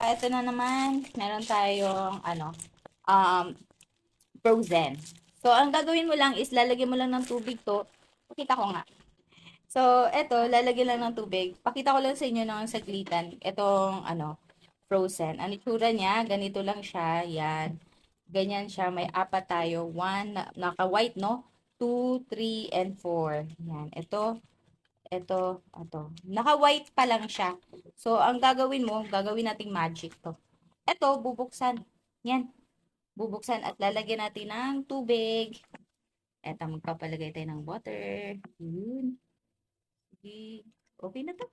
Ito na naman, meron tayong, um, frozen. So, ang gagawin mo lang is lalagyan mo lang ng tubig to. Pakita ko nga. So, eto, lalagyan lang ng tubig. Pakita ko lang sa inyo ng saglitan. Itong, frozen. Ang itsura niya, ganito lang siya. Yan. Ganyan siya. May apat tayo. One, naka-white, no? 2, 3, and 4. Yan. Ito. Naka-white pa lang siya. So, ang gagawin mo, gagawin nating magic to. Ito, bubuksan. Yan. Bubuksan at lalagyan natin ng tubig. Eto, magpapalagay tayo ng water. Yun. Sige. Okay na to.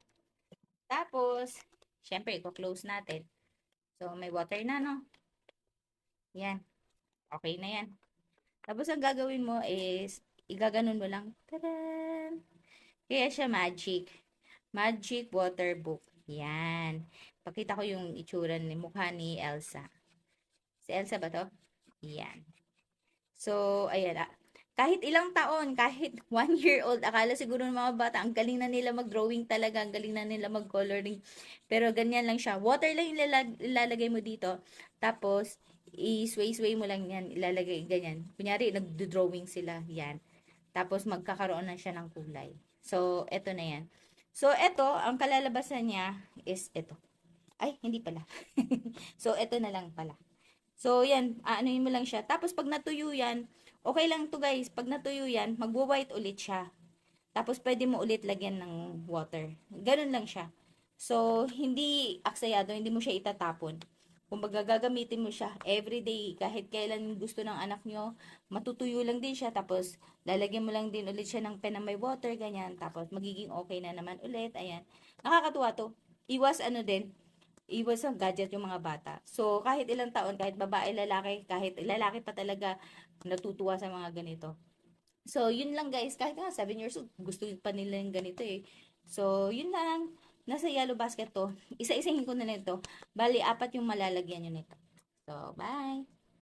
Tapos, syempre, i-close natin. So, may water na, no? Yan. Okay na yan. Tapos, ang gagawin mo is, igaganon mo lang. Tadaan! Kaya siya magic. Magic water book. Yan. Pakita ko yung itsura ni mukha ni Elsa. Si Elsa ba to? Yan. So, ayan. Kahit ilang taon, kahit 1 year old, akala siguro ng mga bata, ang galing na nila mag-drawing talaga, ang galing na nila mag-coloring. Pero ganyan lang siya. Water lang yung ilalagay mo dito. Tapos, i-sway-sway mo lang yan, ilalagay ganyan. Kunyari, nag-drawing sila. Yan. Tapos, magkakaroon na siya ng kulay. So, eto na yan. So, eto, ang kalalabasan niya is eto. Ay, hindi pala. So, eto na lang pala. So, yan, aanoin mo lang siya. Tapos, pag natuyo yan, okay lang to guys. Pag natuyo yan, magwo-white ulit siya. Tapos, pwede mo ulit lagyan ng water. Ganun lang siya. So, hindi aksayado, hindi mo siya itatapon. Kung gagamitin mo siya everyday, kahit kailan gusto ng anak nyo, matutuyo lang din siya. Tapos, lalagyan mo lang din ulit siya ng pen na may water, ganyan. Tapos, magiging okay na naman ulit. Ayan. Nakakatuwa to. Iwas ano din, iwas ang gadget yung mga bata. So, kahit ilang taon, kahit babae, lalaki, kahit lalaki pa talaga natutuwa sa mga ganito. So, yun lang guys. Kahit nga 7 years old, gusto pa nila yung ganito eh. So, yun lang. Nasa yellow basket to. Isa-isahin ko na nito. Bali, 4 yung malalagyan nyo nito. So, bye!